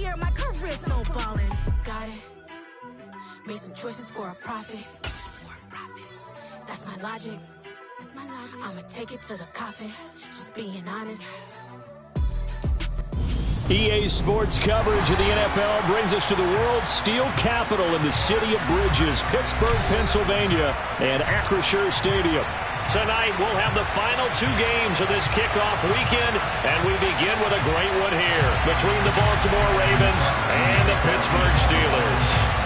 year, my career snowballing. Got it. Made some choices for a profit. That's my logic. I'ma take it to the coffin. Just being honest. EA Sports coverage of the NFL brings us to the world's steel capital in the city of bridges, Pittsburgh, Pennsylvania, and Acrisure Stadium. Tonight, we'll have the final two games of this kickoff weekend, and we begin with a great one here between the Baltimore Ravens and the Pittsburgh Steelers.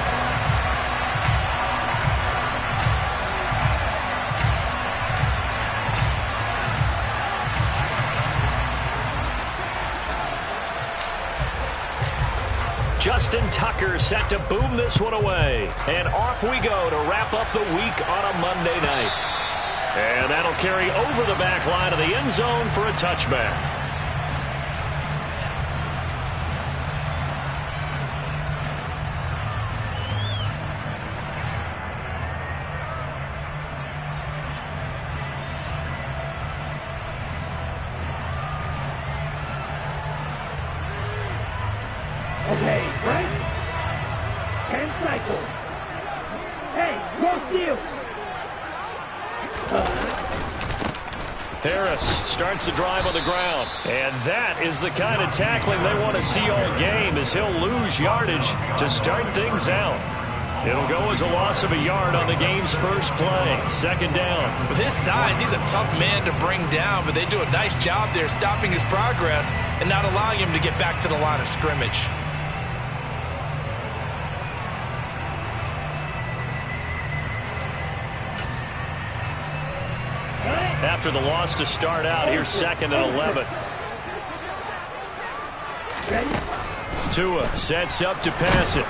Justin Tucker set to boom this one away. And off we go to wrap up the week on a Monday night. And that'll carry over the back line of the end zone for a touchback. Okay, right? 10 cycles. Hey, no steals. Harris starts the drive on the ground. And that is the kind of tackling they want to see all game, as he'll lose yardage to start things out. It'll go as a loss of a yard on the game's first play. Second down. With his size, he's a tough man to bring down, but they do a nice job there stopping his progress and not allowing him to get back to the line of scrimmage. After the loss to start out, here's second and 11. Tua sets up to pass it.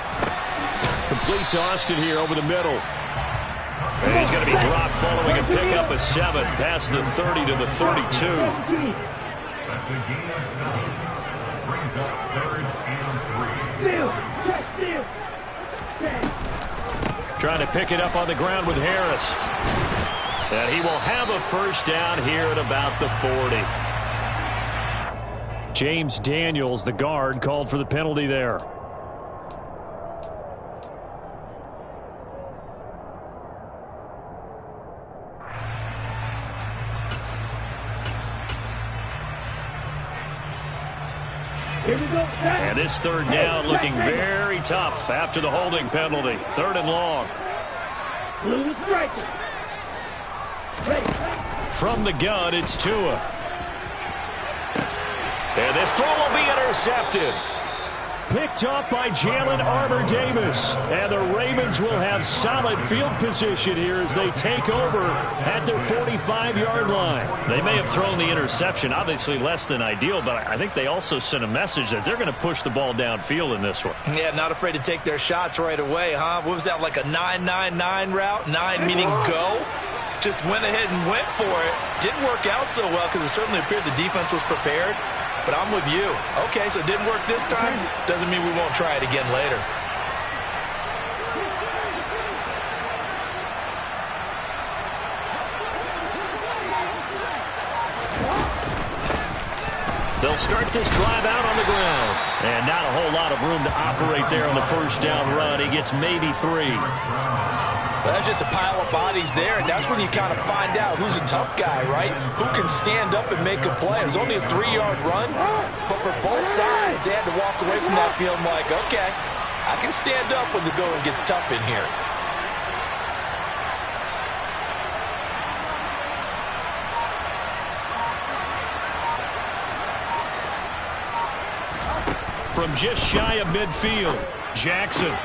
Complete to Austin here over the middle. And he's going to be dropped following a pickup of 7 past the 30 to the 32. That's the gain of 7. Brings up 3rd and 3. Trying to pick it up on the ground with Harris. And he will have a first down here at about the 40. James Daniels, the guard, called for the penalty there. Here we go. And this third down looking very tough after the holding penalty. 3rd and long. Blue striker. From the gun, it's Tua. And this throw will be intercepted. Picked up by Jalen Armour-Davis. And the Ravens will have solid field position here as they take over at their 45-yard line. They may have thrown the interception, obviously less than ideal, but I think they also sent a message that they're going to push the ball downfield in this one. Yeah, not afraid to take their shots right away, huh? What was that, like a 9-9-9 route? 9 meaning go? Just went ahead and went for it. Didn't work out so well because it certainly appeared the defense was prepared. But I'm with you. Okay, so it didn't work this time. Doesn't mean we won't try it again later. They'll start this drive out on the ground. And not a whole lot of room to operate there on the first down run. He gets maybe 3. Well, that's just a pile of bodies there, and that's when you kind of find out who's a tough guy, right? Who can stand up and make a play. It was only a 3-yard run, but for both sides, they had to walk away from that feeling like, okay, I can stand up when the going gets tough in here. From just shy of midfield, Jackson.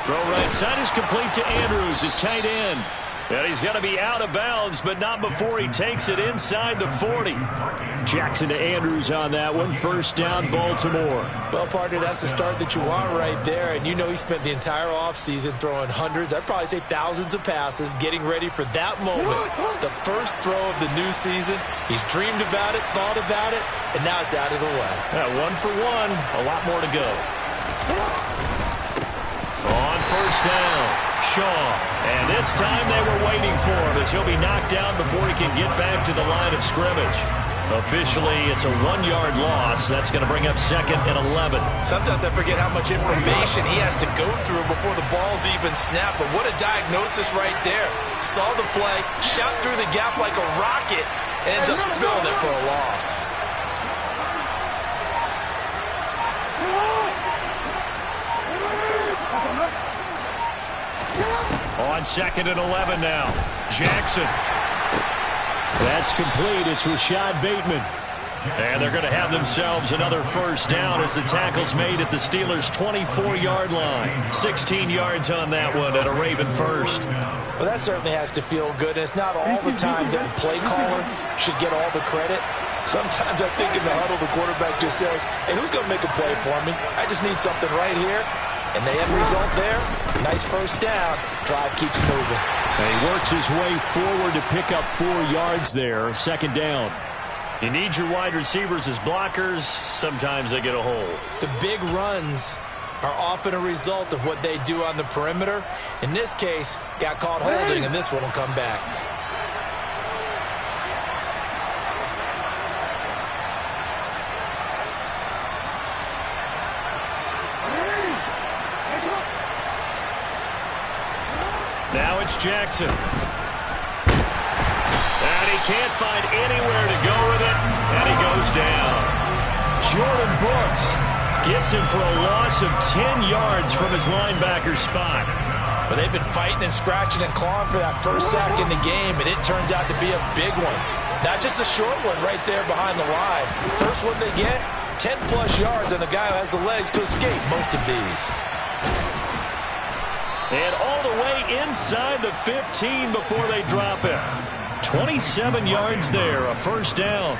Throw right side is complete to Andrews, his tight end. And he's going to be out of bounds, but not before he takes it inside the 40. Jackson to Andrews on that one. First down, Baltimore. Well, partner, that's the start that you want right there. And you know he spent the entire offseason throwing hundreds, I'd probably say thousands of passes, getting ready for that moment. The first throw of the new season. He's dreamed about it, thought about it, and now it's out of the way. Yeah, 1 for 1. A lot more to go. On first down, Shaw. And this time they were waiting for him as he'll be knocked down before he can get back to the line of scrimmage. Officially, it's a 1-yard loss. That's going to bring up 2nd and 11. Sometimes I forget how much information he has to go through before the ball's even snapped. But what a diagnosis right there. Saw the play, shot through the gap like a rocket, and ends up spilling it for a loss. On 2nd and 11 now. Jackson. That's complete. It's Rashad Bateman. And they're going to have themselves another first down as the tackle's made at the Steelers' 24-yard line. 16 yards on that one at a Raven first. Well, that certainly has to feel good. And it's not all the time that the play caller should get all the credit. Sometimes I think in the huddle, the quarterback just says, hey, who's going to make a play for me? I just need something right here. And the end result there, nice first down. Drive keeps moving. And he works his way forward to pick up 4 yards there. 2nd down. You need your wide receivers as blockers. Sometimes they get a hole. The big runs are often a result of what they do on the perimeter. In this case, got caught holding, and this one will come back. Now it's Jackson. And he can't find anywhere to go with it, and he goes down. Jordan Brooks gets him for a loss of 10 yards from his linebacker spot. But they've been fighting and scratching and clawing for that first sack in the game, and it turns out to be a big one. Not just a short one right there behind the line. First one they get, 10-plus yards, and the guy who has the legs to escape most of these. And all the way inside the 15 before they drop it. 27 yards there, a first down.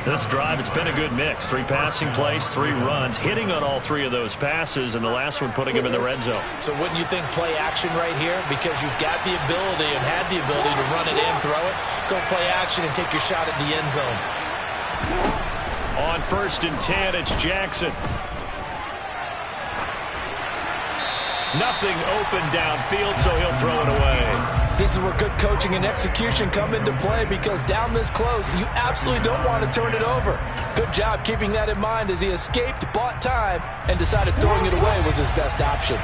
This drive, it's been a good mix. 3 passing plays, 3 runs, hitting on all 3 of those passes, and the last one putting him in the red zone. So wouldn't you think play action right here? Because you've got the ability and had the ability to run it in, throw it, go play action and take your shot at the end zone. On 1st and 10, it's Jackson. Nothing open downfield, so he'll throw it away. This is where good coaching and execution come into play, because down this close, you absolutely don't want to turn it over. Good job keeping that in mind as he escaped, bought time, and decided throwing it away was his best option.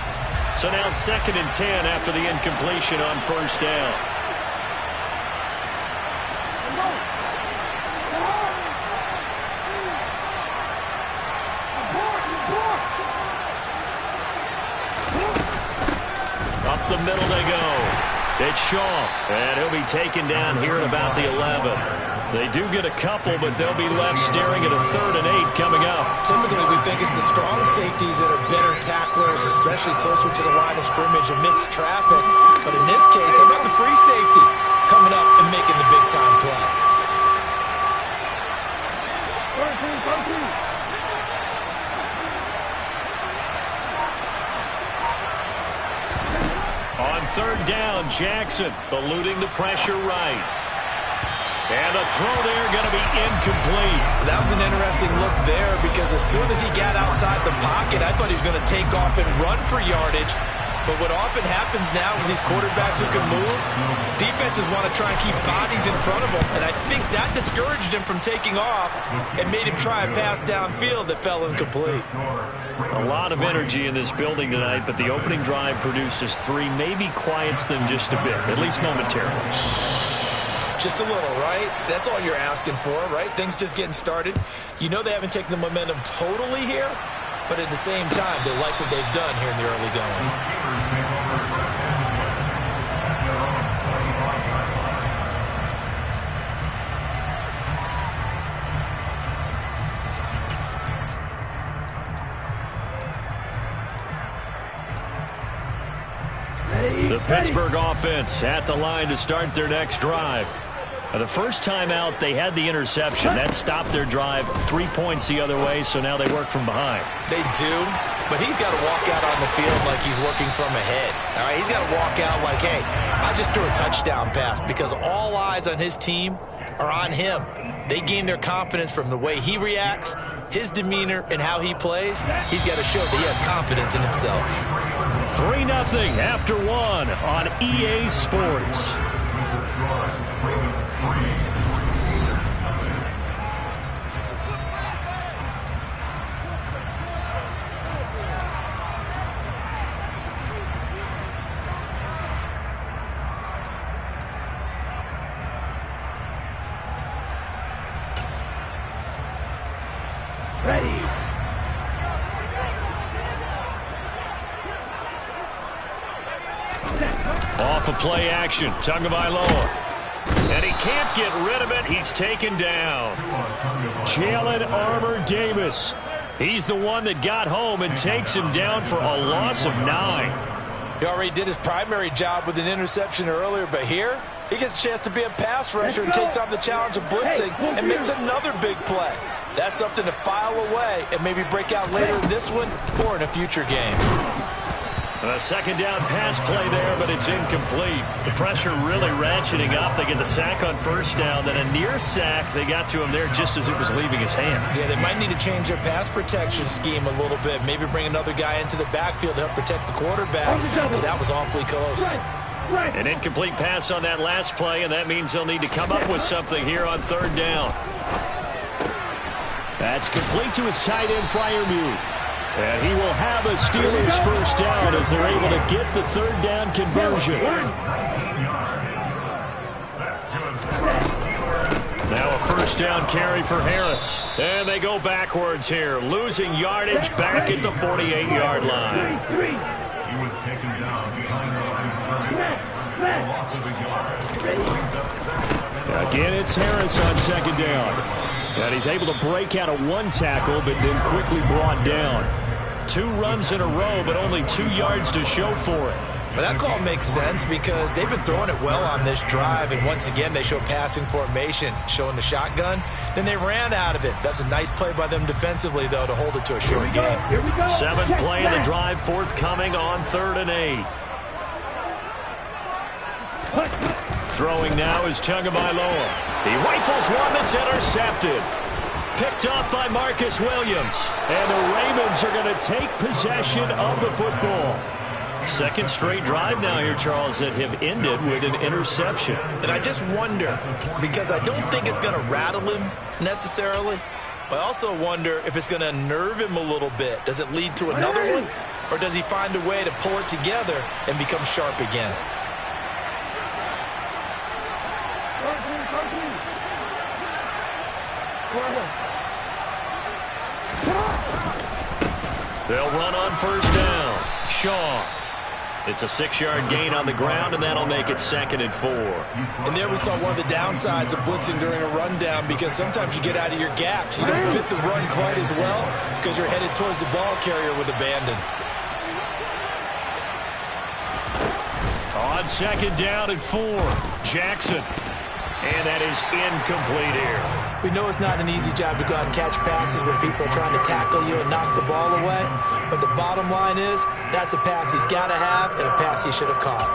So now 2nd and 10 after the incompletion on first down. Up the middle they go. It's Shaw, and he'll be taken down here at about the 11. They do get a couple, but they'll be left staring at a 3rd and 8 coming up. Typically, we think it's the strong safeties that are better tacklers, especially closer to the line of scrimmage amidst traffic. But in this case, how about the free safety coming up and making the big-time play? 13. On 3rd down, Jackson eluding the pressure right. And a throw there going to be incomplete. That was an interesting look there, because as soon as he got outside the pocket, I thought he was going to take off and run for yardage. But what often happens now with these quarterbacks who can move, defenses want to try and keep bodies in front of them. And I think that discouraged him from taking off and made him try a pass downfield that fell incomplete. A lot of energy in this building tonight, but the opening drive produces 3, maybe quiets them just a bit, at least momentarily. Just a little, right? That's all you're asking for, right? Things just getting started. You know they haven't taken the momentum totally here, but at the same time, they like what they've done here in the early going. The Pittsburgh offense at the line to start their next drive. The first time out, they had the interception. That stopped their drive 3 points the other way, so now they work from behind. They do, but he's got to walk out on the field like he's working from ahead. All right, he's got to walk out like, hey, I just threw a touchdown pass, because all eyes on his team are on him. They gain their confidence from the way he reacts, his demeanor, and how he plays. He's got to show that he has confidence in himself. 3-0 after 1 on EA Sports. Off of play action, Tagovailoa. And he can't get rid of it. He's taken down. Jalen Armour Davis. He's the one that got home and takes him down for a loss of 9. He already did his primary job with an interception earlier, but here he gets a chance to be a pass rusher and takes on the challenge of blitzing and makes another big play. That's something to file away and maybe break out later in this one or in a future game. A second down pass play there, but it's incomplete. The pressure really ratcheting up. They get the sack on first down, then a near sack. They got to him there just as it was leaving his hand. Yeah, they might need to change their pass protection scheme a little bit. Maybe bring another guy into the backfield to help protect the quarterback, because that was awfully close. An incomplete pass on that last play, and that means they'll need to come up with something here on third down. That's complete to his tight end, Freiermuth. And he will have a Steelers first down as they're able to get the third down conversion. Now a first down carry for Harris. And they go backwards here, losing yardage back at the 48-yard line. He was taken down behind the line of scrimmage. A loss of a yard. Brings up second. Again, it's Harris on second down. And he's able to break out of one tackle, but then quickly brought down. 2 runs in a row, but only 2 yards to show for it. But that call makes sense because they've been throwing it well on this drive, and once again they show passing formation, showing the shotgun. Then they ran out of it. That's a nice play by them defensively, though, to hold it to a short game. 7th play of the drive, forthcoming on 3rd and 8. Throwing now is Tagovailoa. He rifles one that's intercepted. Picked off by Marcus Williams. And the Ravens are going to take possession of the football. Second straight drive now here, Charles, that have ended with an interception. And I just wonder, because I don't think it's going to rattle him necessarily, but I also wonder if it's going to unnerve him a little bit. Does it lead to another one? Or does he find a way to pull it together and become sharp again? They'll run on first down. Shaw. It's a 6-yard gain on the ground, and that'll make it 2nd and 4. And there we saw one of the downsides of blitzing during a rundown, because sometimes you get out of your gaps. You don't fit the run quite as well because you're headed towards the ball carrier with abandon. On 2nd down and 4, Jackson. And that is incomplete here. We know it's not an easy job to go out and catch passes when people are trying to tackle you and knock the ball away. But the bottom line is, that's a pass he's got to have and a pass he should have caught.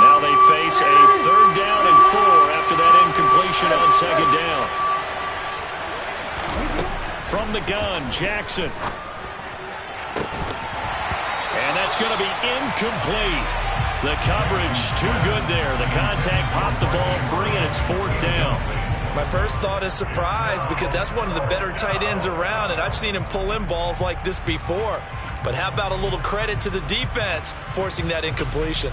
Now they face a 3rd down and 4 after that incompletion on 2nd down. From the gun, Jackson. And that's going to be incomplete. The coverage too good there. The contact popped the ball free, and it's 4th down. My first thought is surprise, because that's one of the better tight ends around, and I've seen him pull in balls like this before. But how about a little credit to the defense forcing that incompletion?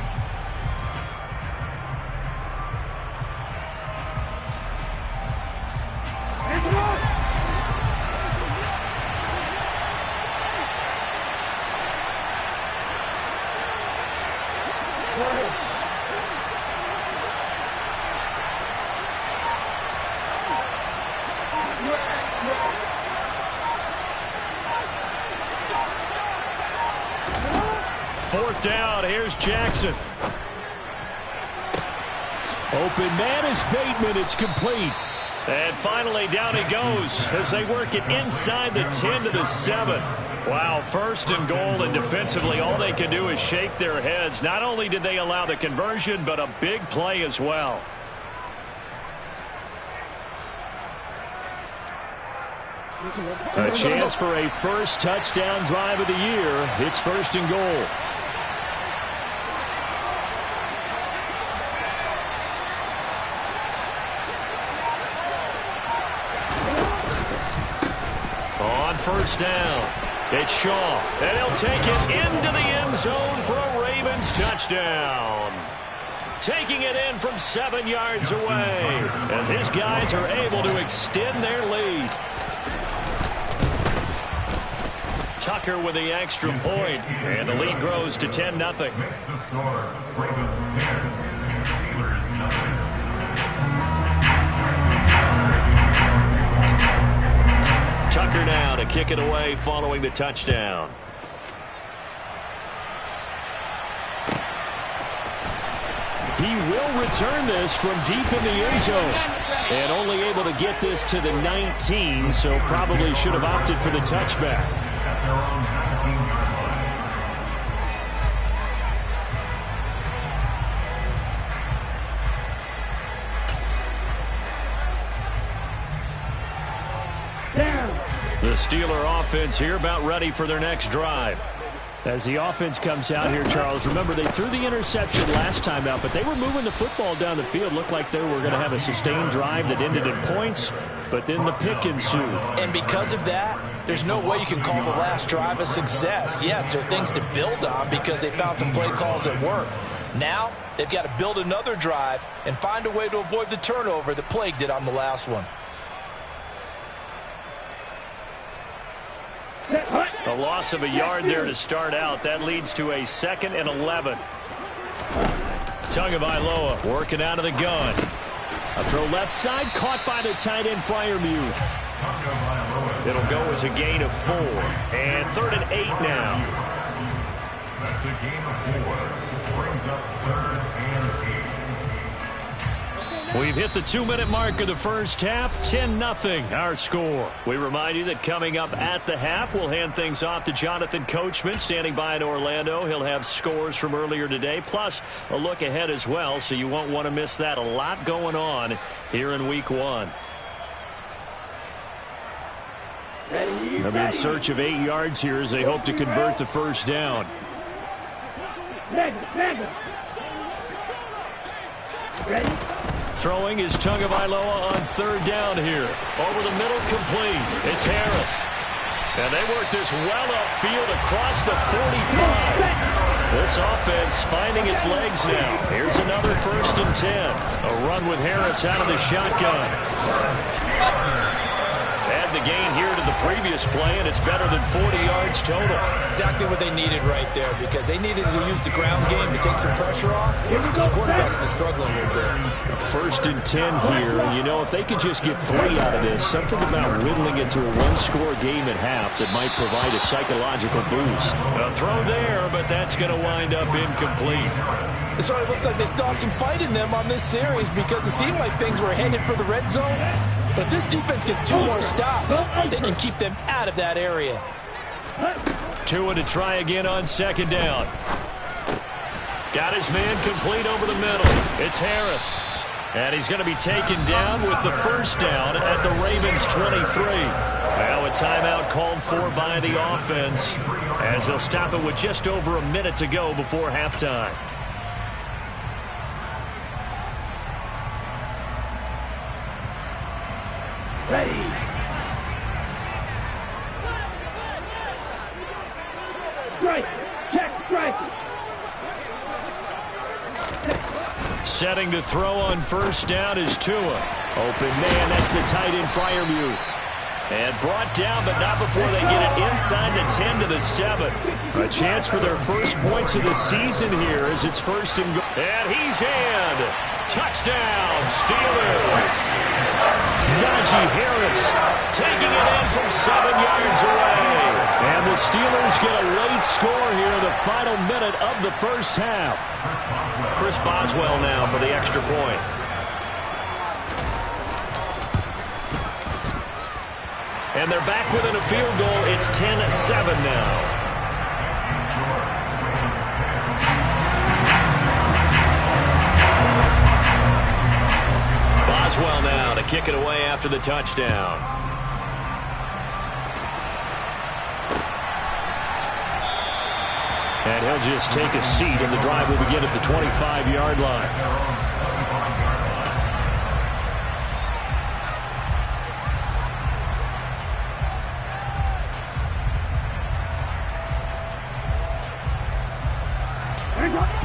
Fourth down, here's Jackson. Open man is Bateman, it's complete. And finally down he goes as they work it inside the 10 to the 7. Wow, 1st and goal, and defensively all they can do is shake their heads. Not only did they allow the conversion, but a big play as well. A chance for a first touchdown drive of the year. It's 1st and goal. On first down, it's Shaw, and he'll take it into the end zone for a Ravens touchdown. taking it in from 7 yards away as his guys are able to extend their lead. Tucker with the extra point, and the lead grows to 10-0. Next to score, Ravens 10, Steelers 9. Tucker now to kick it away following the touchdown. He will return this from deep in the end zone. And only able to get this to the 19, so probably should have opted for the touchback. At their own 19-yard line. Down. The Steeler offense here about ready for their next drive. As the offense comes out here, Charles, remember they threw the interception last time out, but they were moving the football down the field. Looked like they were going to have a sustained drive that ended in points, but then the pick ensued. And because of that, there's no way you can call the last drive a success. Yes, there are things to build on because they found some play calls that work. Now, they've got to build another drive and find a way to avoid the turnover that plagued it on the last one. A loss of a yard there to start out. That leads to a 2nd and 11. Tagovailoa working out of the gun. A throw left side, caught by the tight end Freiermuth. It'll go as a gain of 4. And 3rd and 8 now. That's a gain of 4. Brings up 3rd and 8. We've hit the 2-minute mark of the first half. 10-0 our score. We remind you that coming up at the half, we'll hand things off to Jonathan Coachman standing by in Orlando. He'll have scores from earlier today, plus a look ahead as well, so you won't want to miss that. A lot going on here in Week 1. They'll be in search of 8 yards here as they hope to convert the first down. Ready? Throwing is Tagovailoa on 3rd down here. Over the middle, complete. It's Harris. And they work this well upfield across the 45. This offense finding its legs now. Here's another 1st and 10. A run with Harris out of the shotgun. Add the gain here to the previous play, and it's better than 40 yards total. Exactly what they needed right there because they needed to use the ground game to take some pressure off. The quarterback's been struggling a little bit. 1st and 10 here. And, you know, if they could just get 3 out of this, something about whittling it to a one-score game at half that might provide a psychological boost. A throw there, but that's going to wind up incomplete. So it looks like they still have some fight in them on this series because it seemed like things were headed for the red zone. But if this defense gets 2 more stops, they can keep them out of that area. Tua to try again on 2nd down. Got his man complete over the middle. It's Harris. And he's going to be taken down with the 1st down at the Ravens 23. Now a timeout called for by the offense as they'll stop it with just over a minute to go before halftime. Ready. Strike. Check. Strike. Setting to throw on 1st down is Tua. Open man, that's the tight end Freiermuth. And brought down, but not before they get it inside the 10 to the 7. A chance for their first points of the season here as it's 1st and goal. And he's in. Touchdown, Steelers. Najee Harris taking it in from 7 yards away. And the Steelers get a late score here in the final minute of the first half. Chris Boswell now for the extra point. And they're back within a field goal. It's 10-7 now. Boswell now to kick it away after the touchdown. And he'll just take a seat, and the drive will begin at the 25-yard line.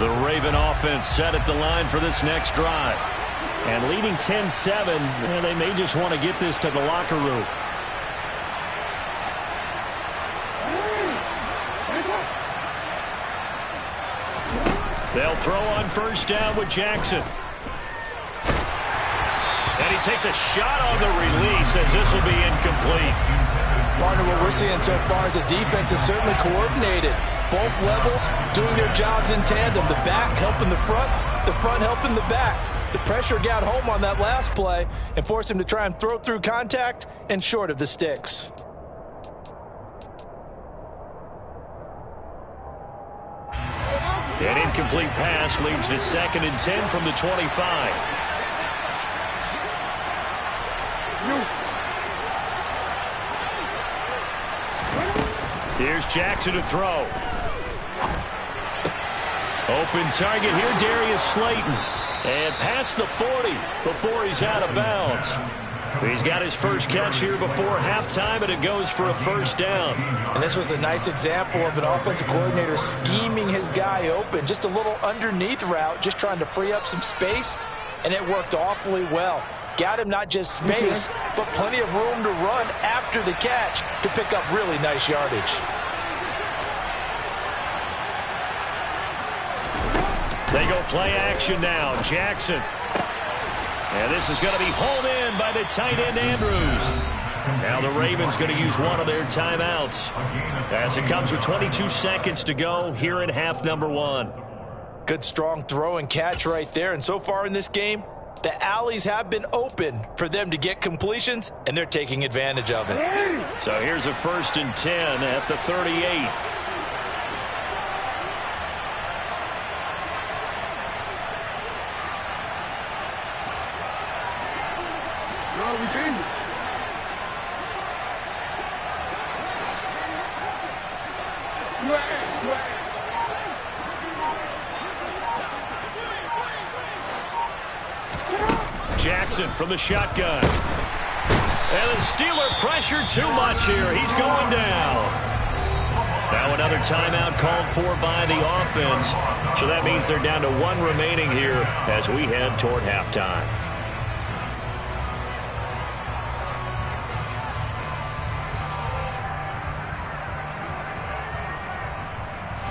The Raven offense set at the line for this next drive. And leading 10-7, they may just want to get this to the locker room. They'll throw on first down with Jackson. And he takes a shot on the release as this will be incomplete. Partner, what we're seeing so far is the defense is certainly coordinated. Both levels doing their jobs in tandem. The back helping the front helping the back. The pressure got home on that last play and forced him to try and throw through contact and short of the sticks. An incomplete pass leads to 2nd and 10 from the 25. Here's Jackson to throw. Open target here, Darius Slayton. And past the 40 before he's out of bounds. He's got his first catch here before halftime, and it goes for a first down. And this was a nice example of an offensive coordinator scheming his guy open. Just a little underneath route, just trying to free up some space, and it worked awfully well. Got him not just space, but plenty of room to run after the catch to pick up really nice yardage. They go play action now. Jackson. And this is going to be hauled in by the tight end, Andrews. Now the Ravens going to use one of their timeouts as it comes with 22 seconds to go here in half number 1. Good strong throw and catch right there. And so far in this game, the alleys have been open for them to get completions, and they're taking advantage of it. So here's a 1st and 10 at the 38. Jackson from the shotgun. And the Steeler pressure too much here. He's going down. Now another timeout called for by the offense. So that means they're down to 1 remaining here as we head toward halftime.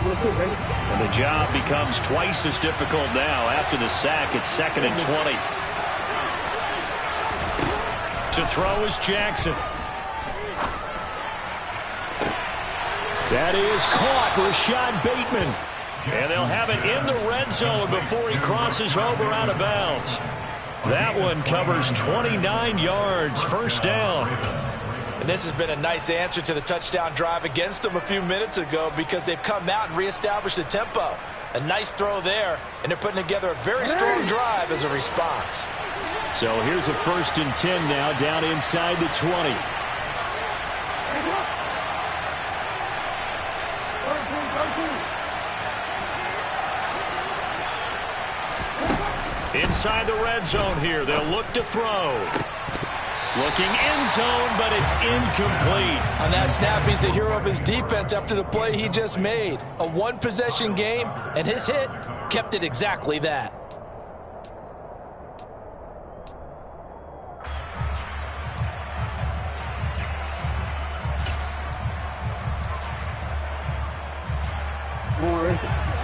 And the job becomes twice as difficult now. After the sack, it's 2nd and 20. To throw is Jackson. That is caught. Rashad Bateman. And they'll have it in the red zone before he crosses over out of bounds. That one covers 29 yards. First down. And this has been a nice answer to the touchdown drive against them a few minutes ago because they've come out and reestablished the tempo. A nice throw there, and they're putting together a very strong drive as a response. So here's a 1st and 10 now, down inside the 20. Inside the red zone here, they'll look to throw. Looking end zone, but it's incomplete. On that snap, he's the hero of his defense after the play he just made. A one-possession game, and his hit kept it exactly that.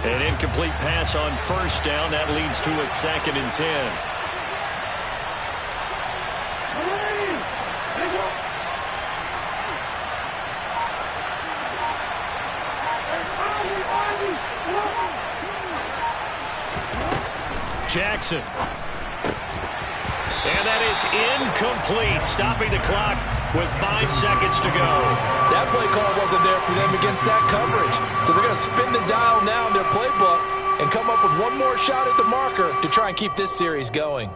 An incomplete pass on first down. That leads to a 2nd and 10. Jackson. And that is incomplete, stopping the clock with 5 seconds to go. That play call wasn't there for them against that coverage. So they're going to spin the dial now in their playbook and come up with one more shot at the marker to try and keep this series going.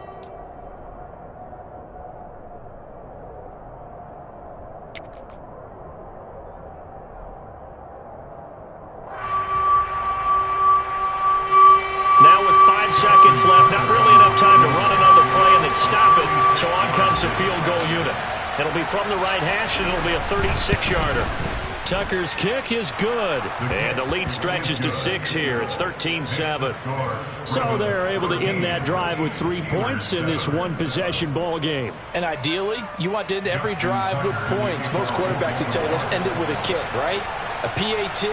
Now with 5 seconds left, not really enough time to run another play and then stop it. So on comes the field goal unit. It'll be from the right hash, and it'll be a 36-yarder. Tucker's kick is good. And the lead stretches to 6 here. It's 13-7. So they're able to end that drive with 3 points in this one-possession ball game. And ideally, you want to end every drive with points. Most quarterbacks would tell you, let's end it with a kick, right? A PAT,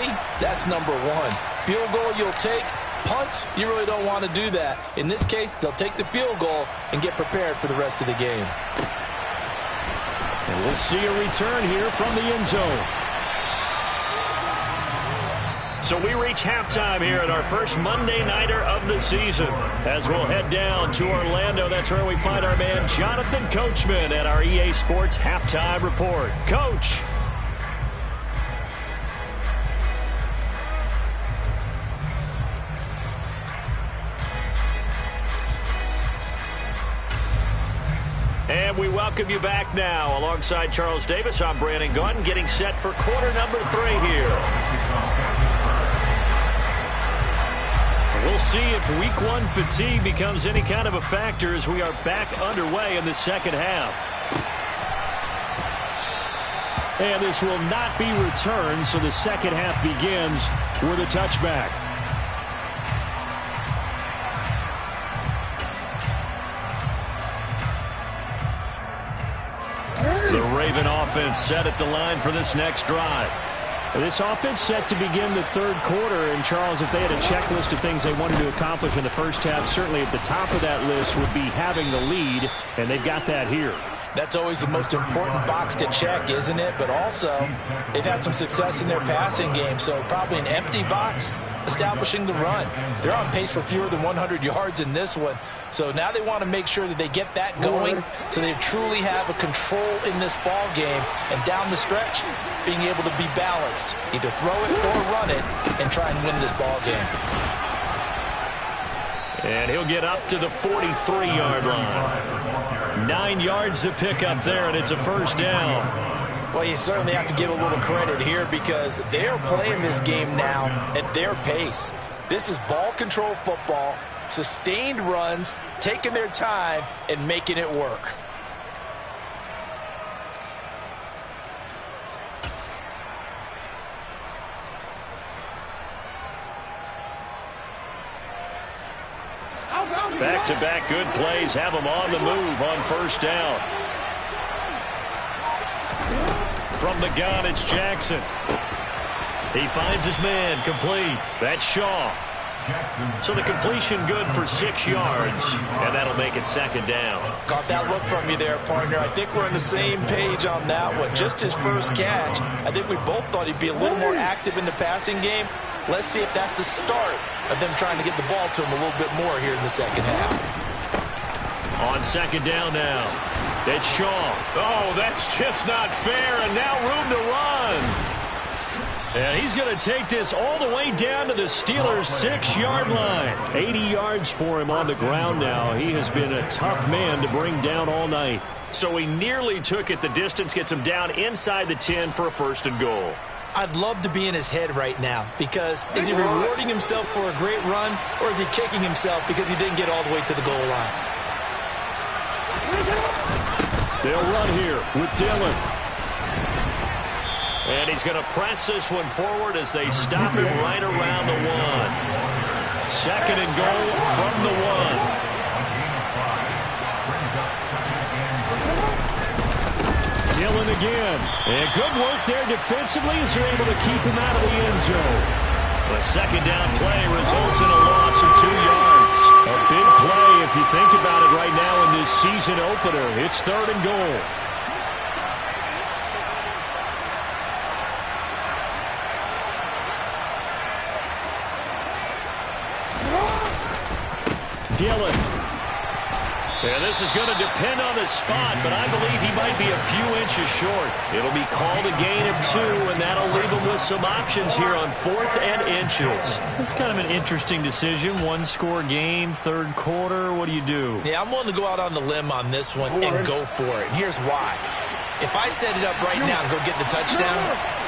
that's number 1. Field goal you'll take. Punts, you really don't want to do that. In this case, they'll take the field goal and get prepared for the rest of the game. And we'll see a return here from the end zone. So we reach halftime here at our first Monday Nighter of the season. As we'll head down to Orlando, that's where we find our man Jonathan Coachman at our EA Sports Halftime Report. Coach. And we welcome you back now. Alongside Charles Davis, I'm Brandon Gaudin, getting set for quarter number 3 here. We'll see if week 1 fatigue becomes any kind of a factor as we are back underway in the second half. And this will not be returned, so the second half begins with a touchback. The Raven offense set at the line for this next drive. This offense set to begin the third quarter. And, Charles, if they had a checklist of things they wanted to accomplish in the first half, certainly at the top of that list would be having the lead, and they've got that here. That's always the most important box to check, isn't it? But also, they've had some success in their passing game, so probably an empty box establishing the run. They're on pace for fewer than 100 yards in this one. So now they want to make sure that they get that going so they truly have a control in this ball game. And down the stretch, being able to be balanced. Either throw it or run it and try and win this ball game. And he'll get up to the 43-yard line. 9 yards to pick up there, and it's a first down. Well, you certainly have to give a little credit here because they are playing this game now at their pace. This is ball control football, sustained runs, taking their time, and making it work. Back-to-back good plays have them on the move on first down. From the gun, it's Jackson. He finds his man, complete. That's Shaw. So the completion good for 6 yards, and that'll make it second down. Got that look from you there, partner. I think we're on the same page on that one. Just his first catch. I think we both thought he'd be a little more active in the passing game. Let's see if that's the start of them trying to get the ball to him a little bit more here in the second half. On second down now, it's Shaw. Oh, that's just not fair, and now room to run. And he's going to take this all the way down to the Steelers' 6-yard line. 80 yards for him on the ground now. He has been a tough man to bring down all night. So he nearly took it the distance, gets him down inside the 10 for a first and goal. I'd love to be in his head right now because is he rewarding himself for a great run or is he kicking himself because he didn't get all the way to the goal line? They'll run here with Dillon. And he's going to press this one forward as they stop him right around the 1. Second and goal from the 1. Dillon again. And good work there defensively as they're able to keep him out of the end zone. A second down play results in a loss of 2 yards. A big play if you think about it right now in this season opener. It's third and goal. Dillon. And this is going to depend on the spot, but I believe he might be a few inches short. It'll be called a gain of 2, and that'll leave him with some options here on 4th and inches. It's kind of an interesting decision. 1-score game, third quarter. What do you do? Yeah, I'm willing to go out on the limb on this one and go for it. And here's why. If I set it up right now and go get the touchdown,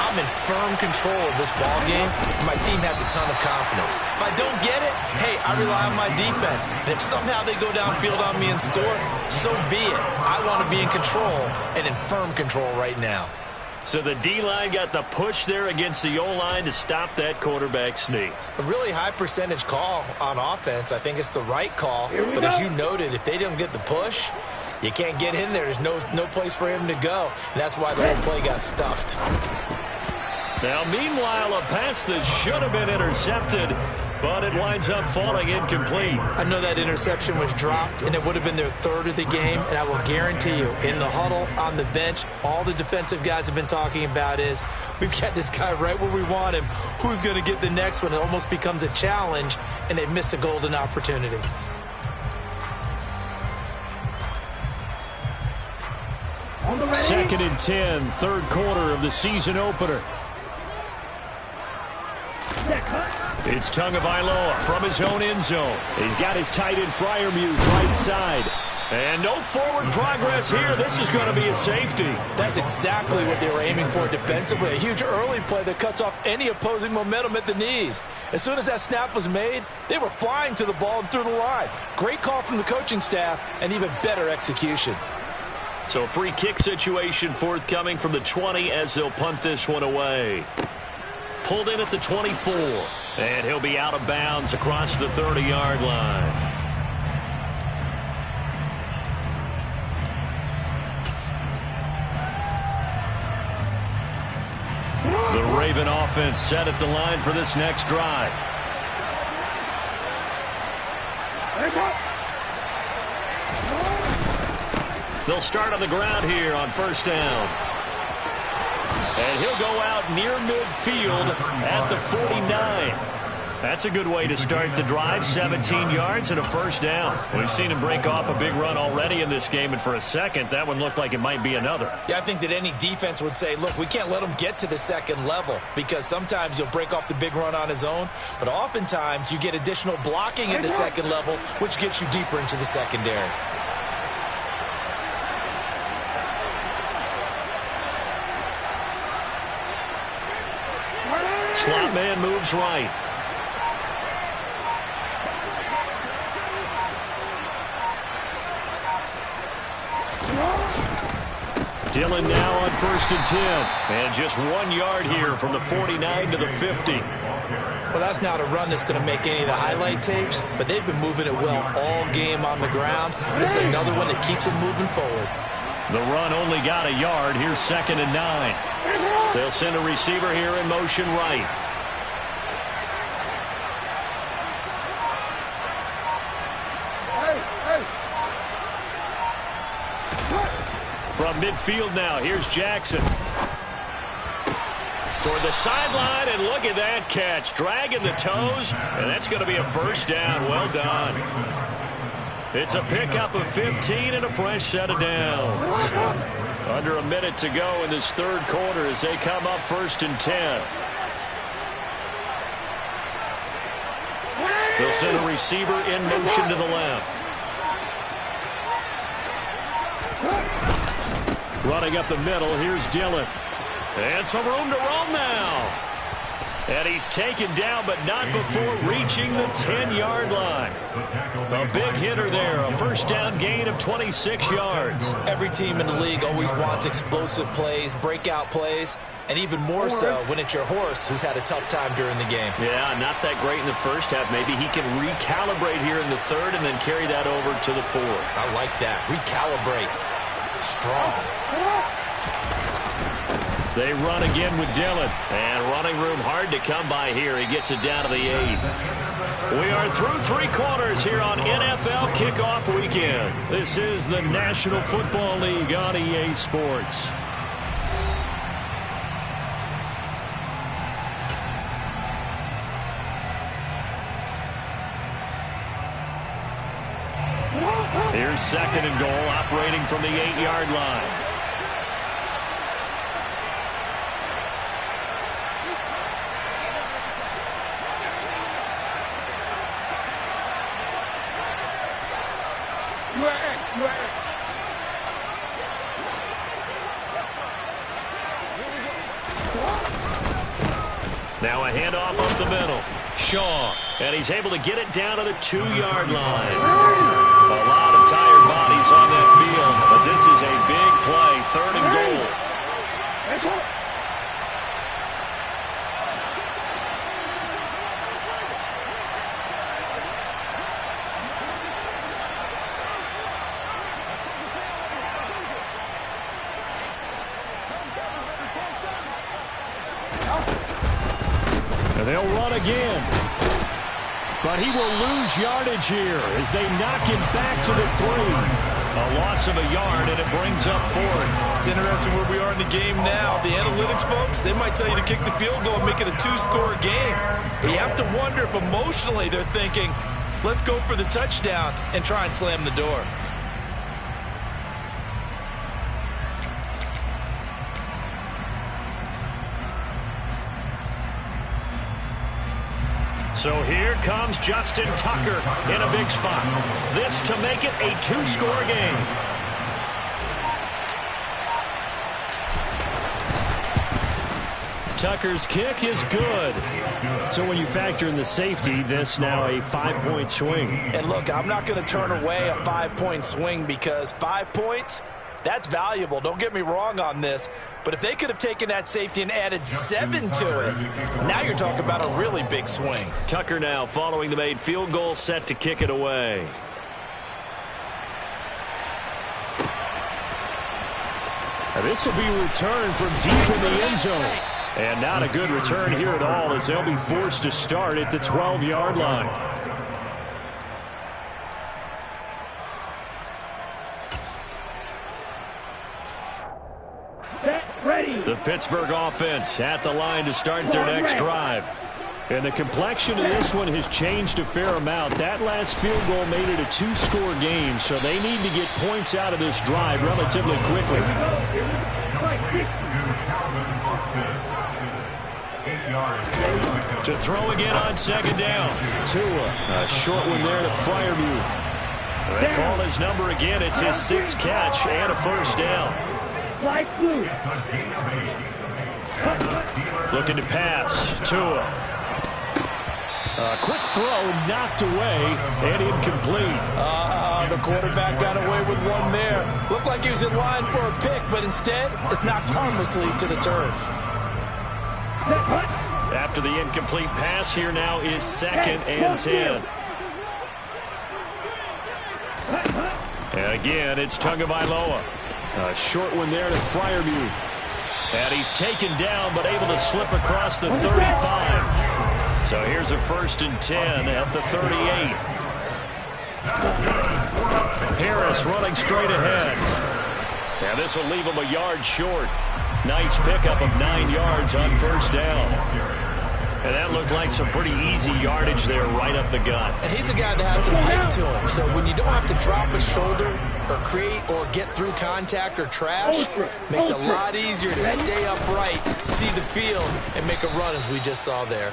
I'm in firm control of this ball game, and my team has a ton of confidence. If I don't get it, hey, I rely on my defense. And if somehow they go downfield on me and score, so be it. I want to be in control and in firm control right now. So the D-line got the push there against the O-line to stop that quarterback sneak. A really high percentage call on offense. I think it's the right call. But as you noted, if they didn't get the push, you can't get in there. There's no place for him to go. And that's why the whole play got stuffed. Now, meanwhile, a pass that should have been intercepted, but it winds up falling incomplete. I know that interception was dropped, and it would have been their third of the game. And I will guarantee you, in the huddle, on the bench, all the defensive guys have been talking about is, we've got this guy right where we want him. Who's going to get the next one? It almost becomes a challenge, and they missed a golden opportunity. Second and 10, third quarter of the season opener. It's Tagovailoa from his own end zone. He's got his tight end Freiermuth right side. And no forward progress here. This is going to be a safety. That's exactly what they were aiming for defensively. A huge early play that cuts off any opposing momentum at the knees. As soon as that snap was made, they were flying to the ball and through the line. Great call from the coaching staff and even better execution. So free kick situation forthcoming from the 20 as they'll punt this one away. Pulled in at the 24. And he'll be out of bounds across the 30-yard line. The Raven offense set at the line for this next drive. They'll start on the ground here on first down. And he'll go out near midfield at the 49. That's a good way to start the drive. 17 yards and a first down. We've seen him break off a big run already in this game, and for a second, that one looked like it might be another. Yeah, I think that any defense would say, look, we can't let him get to the second level because sometimes he'll break off the big run on his own, but oftentimes you get additional blocking at the second level, which gets you deeper into the secondary. Slot man moves right. Dillon now on first and 10. And just 1 yard here from the 49 to the 50. Well, that's not a run that's going to make any of the highlight tapes, but they've been moving it well all game on the ground. This is another one that keeps them moving forward. The run only got a yard. Here's second and 9. They'll send a receiver here in motion right. From midfield now, here's Jackson. Toward the sideline, and look at that catch. Dragging the toes, and that's going to be a first down. Well done. It's a pickup of 15 and a fresh set of downs. Under a minute to go in this third quarter as they come up first and 10. They'll send a receiver in motion to the left. Running up the middle, here's Dillon. And some room to roam now. And he's taken down, but not before reaching the 10-yard line. A big hitter there, a first down gain of 26 yards. Every team in the league always wants explosive plays, breakout plays, and even more so when it's your horse who's had a tough time during the game. Yeah, not that great in the first half. Maybe he can recalibrate here in the third and then carry that over to the fourth. I like that. Recalibrate. Strong. They run again with Dillon. And running room hard to come by here. He gets it down to the 8. We are through 3 quarters here on NFL Kickoff Weekend. This is the National Football League on EA Sports. Here's second and goal, operating from the 8-yard line. Now a handoff up the middle. Shaw. And he's able to get it down to the 2-yard line. A lot of tired bodies on that field, but this is a big play, third and goal. And they'll run again. But he will lose yardage here as they knock him back to the 3. A loss of a yard, and it brings up 4th. It's interesting where we are in the game now. The analytics folks, they might tell you to kick the field goal and make it a 2-score game. But you have to wonder if emotionally they're thinking, let's go for the touchdown and try and slam the door. So here comes Justin Tucker in a big spot. This to make it a 2-score game. Tucker's kick is good. So when you factor in the safety, this now a 5-point swing. And look, I'm not going to turn away a 5-point swing because 5 points, that's valuable. Don't get me wrong on this. But if they could have taken that safety and added 7 to it, now you're talking about a really big swing. Tucker now following the made field goal, set to kick it away. Now this will be returned from deep in the end zone. And not a good return here at all as they'll be forced to start at the 12-yard line. The Pittsburgh offense at the line to start their next drive. And the complexion of this one has changed a fair amount. That last field goal made it a 2-score game, so they need to get points out of this drive relatively quickly. To throw again on second down. Tua, a short one there to Freiermuth. They call his number again. It's his 6th catch and a first down. Looking to pass. Tua. A quick throw knocked away and incomplete. The quarterback got away with one there. Looked like he was in line for a pick, but instead it's knocked harmlessly to the turf. After the incomplete pass, here now is 2nd and 10. And again, it's Tagovailoa. A short one there to Freiermuth. And he's taken down, but able to slip across the 35. So here's a 1st and 10 at the 38. Harris running straight ahead. And this will leave him a yard short. Nice pickup of 9 yards on first down. And that looked like some pretty easy yardage there right up the gut. And he's a guy that has some height to him. So when you don't have to drop a shoulder or create or get through contact or trash, makes it a lot easier to stay upright, see the field, and make a run as we just saw there.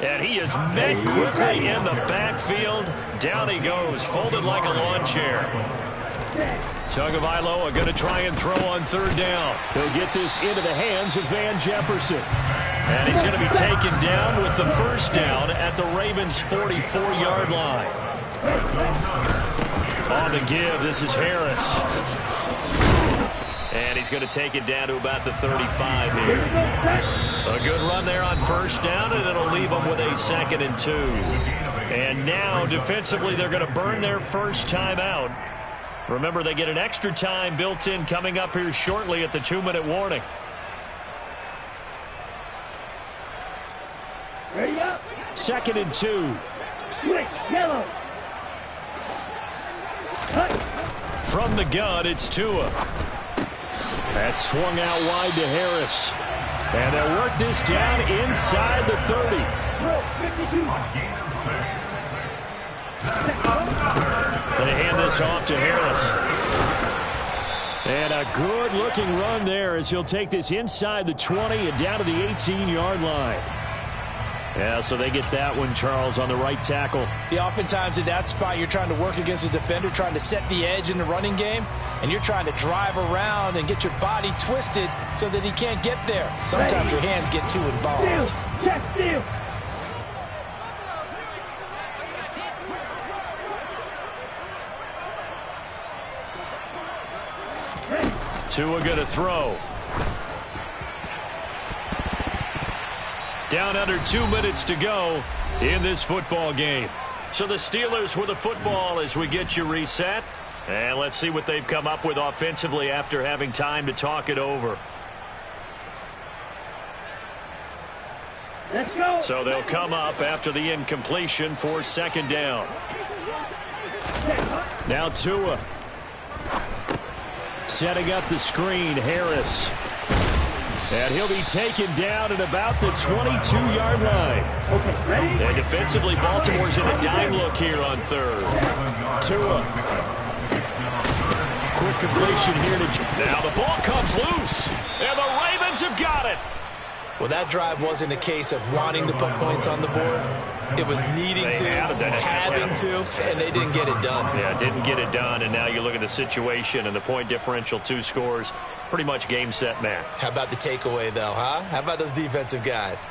And he is met quickly in the backfield. Down he goes, folded like a lawn chair. Tagovailoa going to try and throw on 3rd down. He'll get this into the hands of Van Jefferson. And he's going to be taken down with the first down at the Ravens' 44-yard line. On to give, this is Harris. And he's going to take it down to about the 35 here. A good run there on first down, and it'll leave them with a 2nd and 2. And now, defensively, they're going to burn their first time out. Remember, they get an extra time built in coming up here shortly at the 2-minute warning. Ready up. 2nd and 2. Quick, yellow. From the gun, it's Tua. That's swung out wide to Harris. And they'll work this down inside the 30. They hand this off to Harris. And a good-looking run there as he'll take this inside the 20 and down to the 18-yard line. Yeah, so they get that one, Charles, on the right tackle. Yeah, oftentimes in that spot, you're trying to work against a defender, trying to set the edge in the running game, and you're trying to drive around and get your body twisted so that he can't get there. Sometimes your hands get too involved. Check, steal. Tua going to throw. Down under 2 minutes to go in this football game. So the Steelers with the football as we get you reset. And let's see what they've come up with offensively after having time to talk it over. Let's go. So they'll come up after the incompletion for second down. Now Tua. Setting up the screen, Harris. And he'll be taken down at about the 22-yard line. Okay, ready? And defensively, Baltimore's in a dime look here on third. Tua. Quick completion here to... Now the ball comes loose. And the Ravens have got it. Well, that drive wasn't a case of wanting to put points on the board. It was needing to, having to, and they didn't get it done. Yeah, didn't get it done, and now you look at the situation and the point differential, 2 scores, pretty much game, set, match. How about the takeaway, though, huh? How about those defensive guys?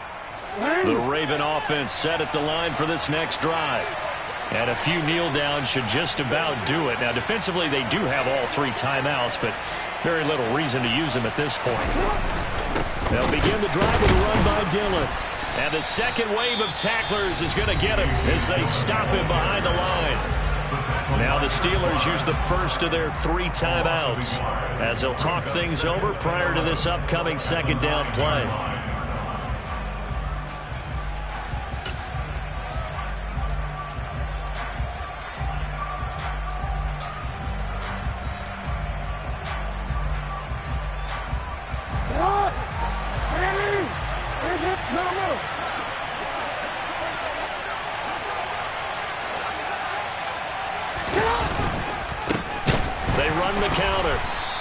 The Raven offense set at the line for this next drive. And a few kneel downs should just about do it. Now, defensively, they do have all 3 timeouts, but very little reason to use them at this point. They'll begin the drive with a run by Dillon. And the second wave of tacklers is going to get him as they stop him behind the line. Now the Steelers use the first of their 3 timeouts as they'll talk things over prior to this upcoming second down play.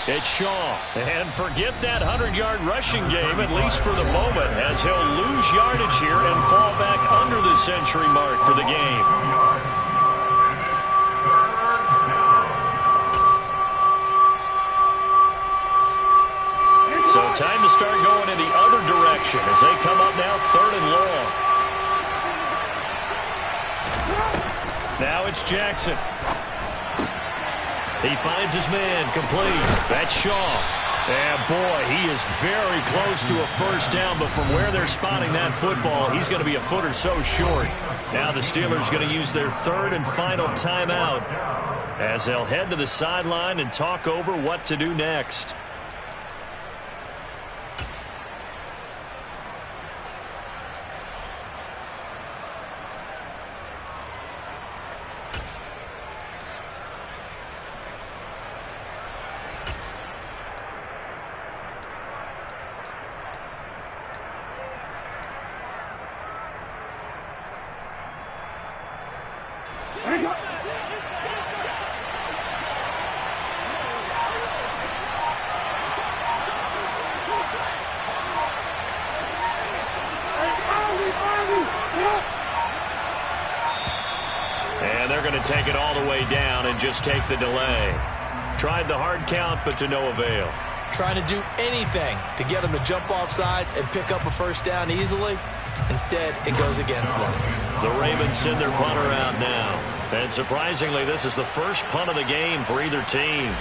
It's Shaw, and forget that 100-yard rushing game, at least for the moment, as he'll lose yardage here and fall back under the century mark for the game. So time to start going in the other direction as they come up now 3rd and long. Now it's Jackson. He finds his man, complete. That's Shaw. And boy, he is very close to a first down, but from where they're spotting that football, he's going to be a foot or so short. Now the Steelers going to use their 3rd and final timeout as they'll head to the sideline and talk over what to do next. And they're going to take it all the way down and just take the delay. Tried the hard count, but to no avail. Trying to do anything to get them to jump off sides and pick up a first down easily. Instead, it goes against them. The Ravens send their punter out now. And surprisingly, this is the first punt of the game for either team.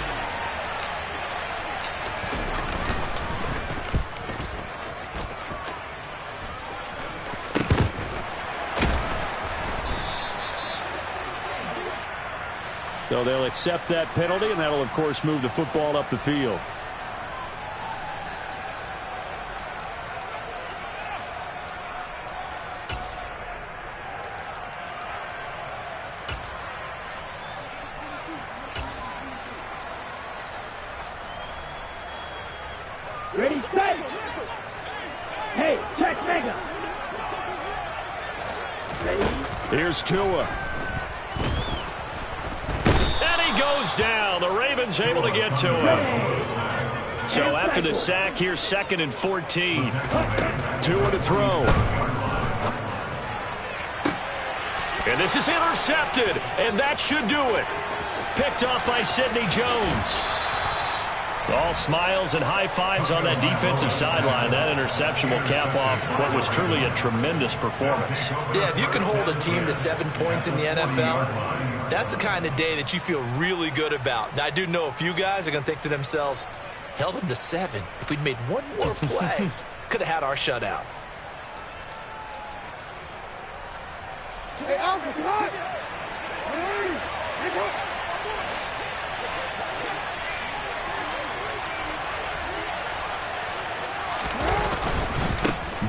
So they'll accept that penalty, and that'll, of course, move the football up the field. Ready, set. Hey, check mega. Ready. Here's Tua. And he goes down. The Ravens able to get to him. So after the sack, here's 2nd and 14. Tua to throw. And this is intercepted, and that should do it. Picked off by Sidney Jones. All smiles and high fives on that defensive sideline. That interception will cap off what was truly a tremendous performance. Yeah, if you can hold a team to 7 points in the NFL, that's the kind of day that you feel really good about. Now, I do know a few guys are going to think to themselves, held them to 7. If we'd made one more play, could have had our shutout.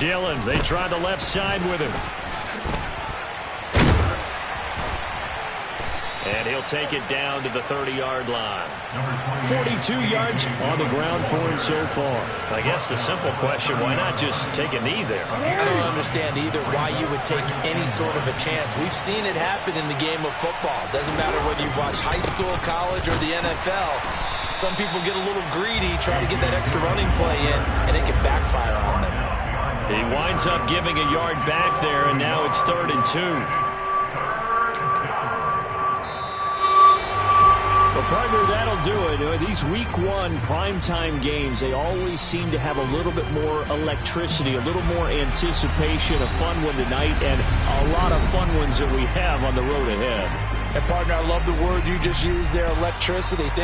Dillon, they try the left side with him. And he'll take it down to the 30-yard line. 42 yards on the ground for him so far. I guess the simple question, why not just take a knee there? I don't understand either why you would take any sort of a chance. We've seen it happen in the game of football. Doesn't matter whether you watch high school, college, or the NFL. Some people get a little greedy, try to get that extra running play in, and it can backfire on them. He winds up giving a yard back there, and now it's 3rd and 2. Well, partner, that'll do it. These Week 1 primetime games, they always seem to have a little bit more electricity, a little more anticipation. A fun one tonight, and a lot of fun ones that we have on the road ahead. And, partner, I love the word you just used there, electricity. Things